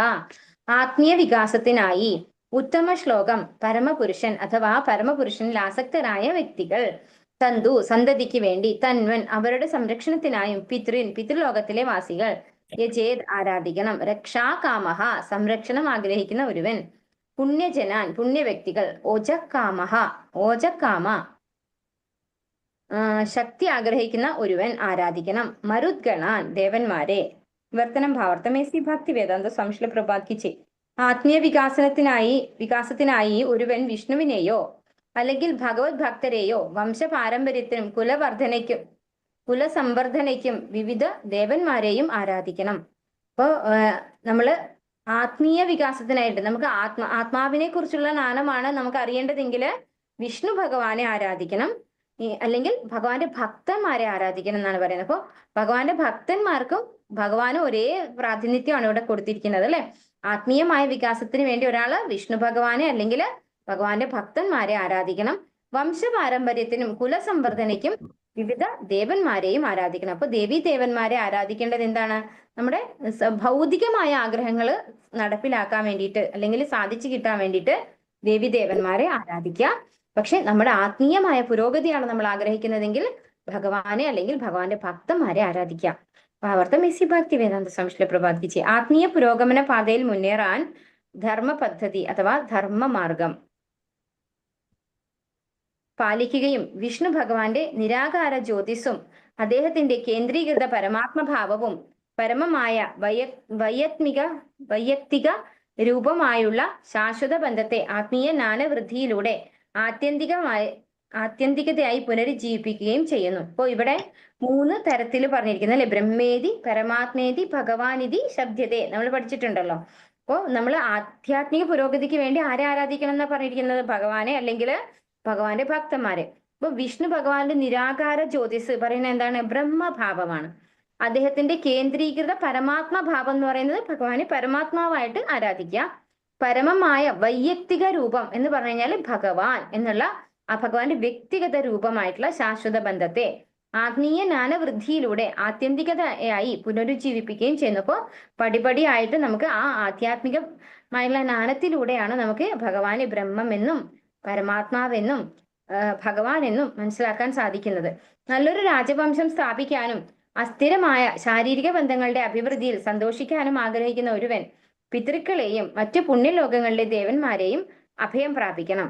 ആത്മീയ വികാസത്തിനായി, ഉത്തമ ശ്ലോകം പരമപുരുഷൻ അഥവാ പരമപുരുഷനിൽ ആസക്തരായ വ്യക്തികൾ, തന്തു സന്തതിക്ക് വേണ്ടി, തന്വൻ അവരുടെ സംരക്ഷണത്തിനായും, പിതൃലോകത്തിലെ വാസികൾ, യജേത് ആരാധിക്കണം, രക്ഷാകാമഹ സംരക്ഷണം ആഗ്രഹിക്കുന്ന ഒരുവൻ, പുണ്യജനാൻ പുണ്യവ്യക്തികൾ, ഓജക്കാമ ശക്തി ആഗ്രഹിക്കുന്ന ഒരുവൻ ആരാധിക്കണം, മരുദ്ഗണാൻ ദേവന്മാരെ. വിവർത്തനം ഭാവാർത്ഥം ശ്രീ ഭക്തി വേദാന്ത സ്വാമി പ്രഭാത് കി ജയ്. ആത്മീയ വികാസത്തിനായി ഒരുവൻ വിഷ്ണുവിനെയോ അല്ലെങ്കിൽ ഭഗവത് ഭക്തരെയോ വംശപാരമ്പര്യത്തിനും കുലസംവർദ്ധനയ്ക്കും വിവിധ ദേവന്മാരെയും ആരാധിക്കണം. അപ്പോ നമ്മള് ആത്മീയ വികാസത്തിനായിട്ട് നമുക്ക് ആത്മാവിനെ കുറിച്ചുള്ള ജ്ഞാനമാണ് നമുക്ക് അറിയേണ്ടതെങ്കിൽ വിഷ്ണു ഭഗവാനെ ആരാധിക്കണം, അല്ലെങ്കിൽ ഭഗവാന്റെ ഭക്തന്മാരെ ആരാധിക്കണം എന്നാണ് പറയുന്നത്. അപ്പോൾ ഭഗവാന്റെ ഭക്തന്മാർക്കും ഭഗവാനും ഒരേ പ്രാതിനിധ്യമാണ് ഇവിടെ കൊടുത്തിരിക്കുന്നത്, അല്ലെ? ആത്മീയമായ വികാസത്തിന് വേണ്ടി ഒരാള് വിഷ്ണു ഭഗവാനെ അല്ലെങ്കിൽ ഭഗവാന്റെ ഭക്തന്മാരെ ആരാധിക്കണം. വംശപാരമ്പര്യത്തിനും കുലസംവർദ്ധനയ്ക്കും വിവിധ ദേവന്മാരെയും ആരാധിക്കണം. അപ്പൊ ദേവീ ദേവന്മാരെ ആരാധിക്കേണ്ടത് എന്താണ്? നമ്മുടെ ഭൗതികമായ ആഗ്രഹങ്ങൾ നടപ്പിലാക്കാൻ വേണ്ടിയിട്ട് അല്ലെങ്കിൽ സാധിച്ചു കിട്ടാൻ വേണ്ടിയിട്ട് ദേവീ ദേവന്മാരെ ആരാധിക്കുക. പക്ഷെ നമ്മുടെ ആത്മീയമായ പുരോഗതിയാണ് നമ്മൾ ആഗ്രഹിക്കുന്നതെങ്കിൽ ഭഗവാനെ അല്ലെങ്കിൽ ഭഗവാന്റെ ഭക്തന്മാരെ ആരാധിക്കാം. ഭാവാർത്ഥം ശ്രീ ഭക്തി വേദാന്ത സ്വാമി പ്രഭാത് കി ജയ്. ആത്മീയ പുരോഗമന പാതയിൽ മുന്നേറാൻ ധർമ്മ പദ്ധതി അഥവാ ധർമ്മമാർഗം പാലിക്കുകയും വിഷ്ണു ഭഗവാന്റെ നിരാകാര ജ്യോതിസും അദ്ദേഹത്തിന്റെ കേന്ദ്രീകൃത പരമാത്മഭാവവും പരമമായ വൈയക്തിക രൂപമായുള്ള ശാശ്വത ബന്ധത്തെ ആത്മീയ ജ്ഞാനവൃദ്ധിയിലൂടെ ആത്യന്തികതയായി പുനരുജ്ജീവിപ്പിക്കുകയും ചെയ്യുന്നു. അപ്പോൾ ഇവിടെ 3 തരത്തിൽ പറഞ്ഞിരിക്കുന്നത്, അല്ലെ? ബ്രഹ്മേതി, പരമാത്മേതി, ഭഗവാനിധി ശബ്ദത്തെ നമ്മൾ പഠിച്ചിട്ടുണ്ടല്ലോ. അപ്പോൾ നമ്മൾ ആധ്യാത്മിക പുരോഗതിക്ക് വേണ്ടി ആരെ ആരാധിക്കണം എന്നാ പറഞ്ഞിരിക്കുന്നത്? ഭഗവാനെ അല്ലെങ്കിൽ ഭഗവാന്റെ ഭക്തന്മാരെ. അപ്പൊ വിഷ്ണു ഭഗവാന്റെ നിരാകാര ജ്യോതിസ് പറയുന്നത് എന്താണ്? ബ്രഹ്മഭാവമാണ്. അദ്ദേഹത്തിന്റെ കേന്ദ്രീകൃത പരമാത്മഭാവം എന്ന് പറയുന്നത് ഭഗവാനെ പരമാത്മാവായിട്ട് ആരാധിക്കുക. പരമമായ വൈയക്തിക രൂപം എന്ന് പറഞ്ഞു കഴിഞ്ഞാൽ ഭഗവാൻ എന്നുള്ള ആ ഭഗവാന്റെ വ്യക്തിഗത രൂപമായിട്ടുള്ള ശാശ്വത ബന്ധത്തെ ആത്മീയ ജ്ഞാനവൃദ്ധിയിലൂടെ ആത്യന്തികതയായി പുനരുജ്ജീവിപ്പിക്കുകയും ചെയ്യുന്നു. അപ്പോൾ പടിപടിയായിട്ട് നമുക്ക് ആ ആധ്യാത്മികമായുള്ള ജ്ഞാനത്തിലൂടെയാണ് നമുക്ക് ഭഗവാനെ ബ്രഹ്മമെന്നും പരമാത്മാവെന്നും ഭഗവാൻ എന്നും മനസ്സിലാക്കാൻ സാധിക്കുന്നത്. നല്ലൊരു രാജവംശം സ്ഥാപിക്കാനും അസ്ഥിരമായ ശാരീരിക ബന്ധങ്ങളുടെ അഭിവൃദ്ധിയിൽ സന്തോഷിക്കാനും ആഗ്രഹിക്കുന്ന ഒരുവൻ പിതൃക്കളെയും മറ്റു പുണ്യലോകങ്ങളിലെ ദേവന്മാരെയും അഭയം പ്രാപിക്കണം.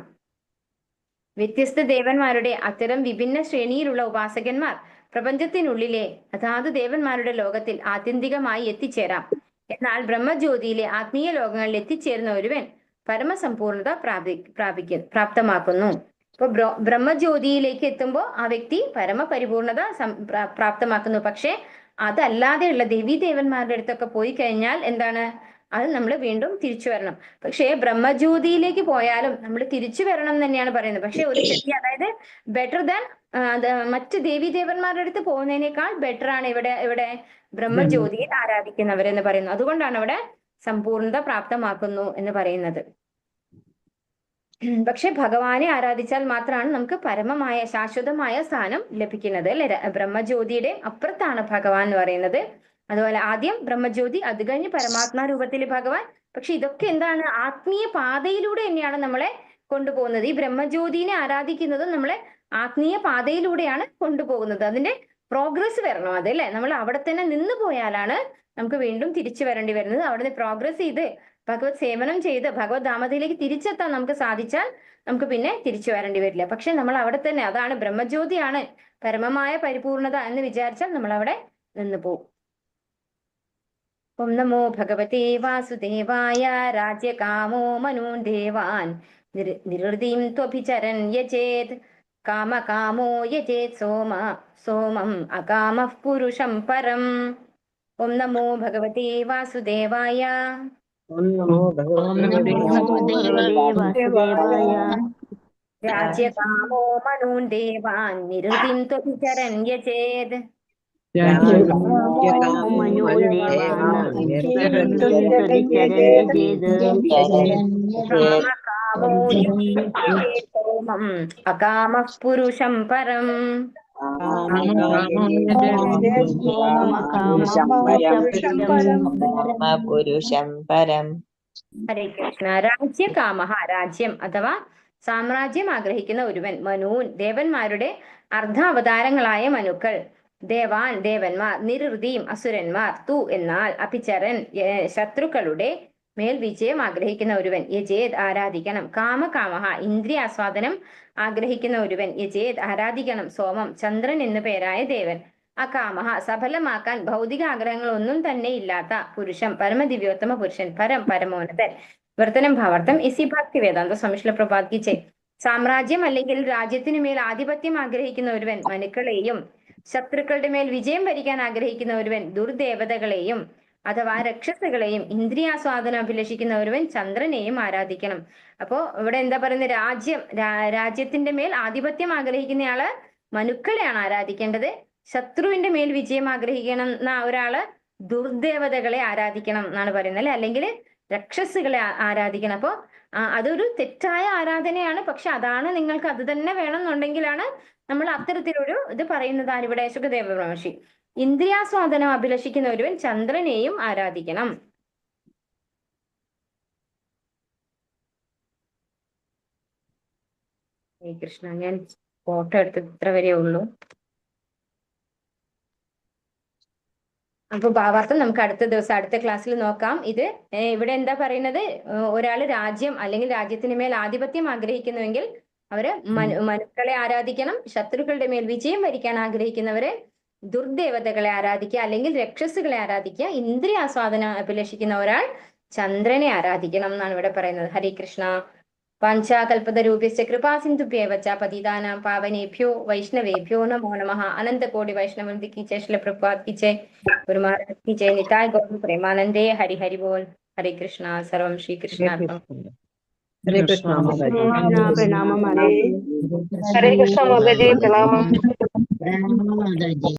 വ്യത്യസ്ത ദേവന്മാരുടെ അത്തരം വിഭിന്ന ശ്രേണിയിലുള്ള ഉപാസകന്മാർ പ്രപഞ്ചത്തിനുള്ളിലെ അതാത് ദേവന്മാരുടെ ലോകത്തിൽ ആത്യന്തികമായി എത്തിച്ചേരാം. എന്നാൽ ബ്രഹ്മജ്യോതിയിലെ ആത്മീയ ലോകങ്ങളിൽ എത്തിച്ചേരുന്ന ഒരുവൻ പരമസമ്പൂർണത പ്രാപ്തമാക്കുന്നു. ഇപ്പൊ ബ്രഹ്മജ്യോതിയിലേക്ക് എത്തുമ്പോൾ ആ വ്യക്തി പരമപരിപൂർണത പ്രാപ്തമാക്കുന്നു. പക്ഷെ അതല്ലാതെയുള്ള ദേവീദേവന്മാരുടെ അടുത്തൊക്കെ പോയി കഴിഞ്ഞാൽ എന്താണ്, അത് നമ്മൾ വീണ്ടും തിരിച്ചു വരണം. പക്ഷേ ബ്രഹ്മജ്യോതിയിലേക്ക് പോയാലും നമ്മൾ തിരിച്ചു വരണം തന്നെയാണ് പറയുന്നത്. പക്ഷെ ഒരു ചെറിയ, അതായത് ബെറ്റർ ദാൻ മറ്റ് ദേവീദേവന്മാരുടെ അടുത്ത് പോകുന്നതിനേക്കാൾ ബെറ്റർ ആണ് ഇവിടെ ബ്രഹ്മജ്യോതിയിൽ ആരാധിക്കുന്നവരെന്ന് പറയുന്നു. അതുകൊണ്ടാണ് അവിടെ സമ്പൂർണത പ്രാപ്തമാക്കുന്നു എന്ന് പറയുന്നത്. പക്ഷെ ഭഗവാനെ ആരാധിച്ചാൽ മാത്രമാണ് നമുക്ക് പരമമായ ശാശ്വതമായ സ്ഥാനം ലഭിക്കുന്നത് അല്ലെ. ബ്രഹ്മജ്യോതിയുടെ അപ്പുറത്താണ് ഭഗവാൻ എന്ന് പറയുന്നത്. അതുപോലെ ആദ്യം ബ്രഹ്മജ്യോതി, അത് കഴിഞ്ഞ് പരമാത്മാ രൂപത്തിൽ ഭഗവാൻ. പക്ഷെ ഇതൊക്കെ എന്താണ്, ആത്മീയ പാതയിലൂടെ തന്നെയാണ് നമ്മളെ കൊണ്ടുപോകുന്നത്. ഈ ബ്രഹ്മജ്യോതിനെ ആരാധിക്കുന്നതും നമ്മളെ ആത്മീയ പാതയിലൂടെയാണ് കൊണ്ടുപോകുന്നത്. അതിന്റെ പ്രോഗ്രസ് വരണം അത് അല്ലെ. നമ്മൾ അവിടെ തന്നെ നിന്ന് പോയാലാണ് നമുക്ക് വീണ്ടും തിരിച്ചു വരേണ്ടി വരുന്നത്. അവിടെ നിന്ന് പ്രോഗ്രസ് ചെയ്ത് ഭഗവത് സേവനം ചെയ്ത് ഭഗവത് ധാമത്തിലേക്ക് തിരിച്ചെത്താൻ നമുക്ക് സാധിച്ചാൽ നമുക്ക് പിന്നെ തിരിച്ചു വരേണ്ടി വരില്ല. പക്ഷെ നമ്മൾ അവിടെ തന്നെ, അതാണ് ബ്രഹ്മജ്യോതിയാണ് പരമമായ പരിപൂർണത എന്ന് വിചാരിച്ചാൽ നമ്മൾ അവിടെ നിന്ന് പോകും. ഓം നമോ ഭഗവതേ വാസുദേവായ. രാജ്യകാമോ മനൂൻ ദേവാൻ നിരുതിം ത്വഭിചരൻ യജേത് കാമകാമോ യജേത് സോമം അകാമഃ പുരുഷം പരം. ഓം നമോ ഭഗവതേ വാസുദേവായ. രാജ്യകാമോ മനൂൻ ദേവാൻ നിരുതിം ത്വഭിചരൻ യജേത് അകാമഃ പുരുഷം പരം. ഹരേ കൃഷ്ണ. രാജ്യകാമഃ, രാജ്യം അഥവാ സാമ്രാജ്യം ആഗ്രഹിക്കുന്ന ഒരുവൻ. മനൂൻ, ദേവന്മാരുടെ അർദ്ധാവതാരങ്ങളായ മനുക്കൾ. ദേവാൻ, ദേവന്മാർ. നിരുതിയും, അസുരന്മാർ. തു എന്നാൽ അഭിചരൻ, ശത്രുക്കളുടെ മേൽ വിജയം ആഗ്രഹിക്കുന്ന ഒരുവൻ. യജേത്, ആരാധിക്കണം. കാമകാമഃ, ഇന്ദ്രിയാസ്വാദനം ആഗ്രഹിക്കുന്ന ഒരുവൻ. യജേത്, ആരാധിക്കണം. സോമം, ചന്ദ്രൻ എന്നു പേരായ ദേവൻ. അകാമഃ, സഫലമാക്കാൻ ഭൗതിക ആഗ്രഹങ്ങൾ ഒന്നും തന്നെ ഇല്ലാത്ത പുരുഷൻ, പരമദിവ്യോത്തമ പുരുഷൻ. പരമോന്നതൻ. വർത്തനം ഭാവാർത്ഥം. ഇസി ഭക്തി വേദാന്ത സ്വാമി ശ്രീല പ്രഭുപാദ് കി ജയ്. സാമ്രാജ്യം അല്ലെങ്കിൽ രാജ്യത്തിനു മേൽ ആധിപത്യം ആഗ്രഹിക്കുന്ന ഒരുവൻ മനുക്കളെയും, ശത്രുക്കളുടെ മേൽ വിജയം ഭരിക്കാൻ ആഗ്രഹിക്കുന്ന ഒരുവൻ ദുർദേവതകളെയും അഥവാ രക്ഷസുകളെയും, ഇന്ദ്രിയാസ്വാദനം അഭിലഷിക്കുന്ന ഒരുവൻ ചന്ദ്രനെയും ആരാധിക്കണം. അപ്പോ ഇവിടെ എന്താ പറയുന്നത്, രാജ്യത്തിന്റെ മേൽ ആധിപത്യം ആഗ്രഹിക്കുന്നയാള് മനുക്കളെയാണ് ആരാധിക്കേണ്ടത്. ശത്രുവിന്റെ മേൽ വിജയം ആഗ്രഹിക്കണം എന്ന ഒരാള് ദുർദേവതകളെ ആരാധിക്കണം എന്നാണ് പറയുന്നത് അല്ലെ, അല്ലെങ്കിൽ രക്ഷസുകളെ ആരാധിക്കണം. അപ്പോ അതൊരു തെറ്റായ ആരാധനയാണ്. പക്ഷെ അതാണ് നിങ്ങൾക്ക് അത് തന്നെ വേണം എന്നുണ്ടെങ്കിലാണ് നമ്മൾ അത്തരത്തിലൊരു ഇത് പറയുന്നത്. ആരിവിടെ ശുകദേവ ബ്രഹ്മർഷി. ഇന്ദ്രിയാസ്വാദനം അഭിലഷിക്കുന്ന ഒരുവൻ ചന്ദ്രനെയും ആരാധിക്കണം. കൃഷ്ണ, ഞാൻ ഫോട്ടോ എടുത്തത് ഇത്ര വരെ ഉള്ളൂ. അപ്പൊ ഭാവാർത്ഥം നമുക്ക് അടുത്ത ദിവസം അടുത്ത ക്ലാസ്സിൽ നോക്കാം. ഇത് ഇവിടെ എന്താ പറയുന്നത്, ഒരാള് രാജ്യം അല്ലെങ്കിൽ രാജ്യത്തിന് മേൽ ആധിപത്യം ആഗ്രഹിക്കുന്നുവെങ്കിൽ അവര് മനുക്കളെ ആരാധിക്കണം. ശത്രുക്കളുടെ മേൽ വിജയം വരിക്കാൻ ആഗ്രഹിക്കുന്നവരെ ദുർദേവതകളെ ആരാധിക്കുക അല്ലെങ്കിൽ രക്ഷസുകളെ ആരാധിക്കുക. ഇന്ദ്രിയാസ്വാദനം അഭിലഷിക്കുന്ന ഒരാൾ ചന്ദ്രനെ ആരാധിക്കണം എന്നാണ് ഇവിടെ പറയുന്നത്. ഹരേ കൃഷ്ണ. വാഞ്ചാകൽപതരൂപ്യസ്യ കൃപാ സിന്ധുഭ്യേവ ച പതിതാനാം പാവനേഭ്യോ വൈഷ്ണവേഭ്യോ നമോ നമഃ. അനന്തകോടി വൈഷ്ണവന്തി കി ജയ്. ശ്രീല പ്രഭുപാദ് കി ജയ്. ഗുരു മഹാരാജ് കി ജയ്. നിതായ് ഗൗർ പ്രേമാനന്ദേ. ഹരി ഹരി ബോൽ. ഹരേ കൃഷ്ണ. സർവം ശ്രീകൃഷ്ണാർപ്പണം. ഹരേ കൃഷ്ണ മാതാജി. പ്രണാമം. ഹരേ കൃഷ്ണ മാതാജി. പ്രണാമം.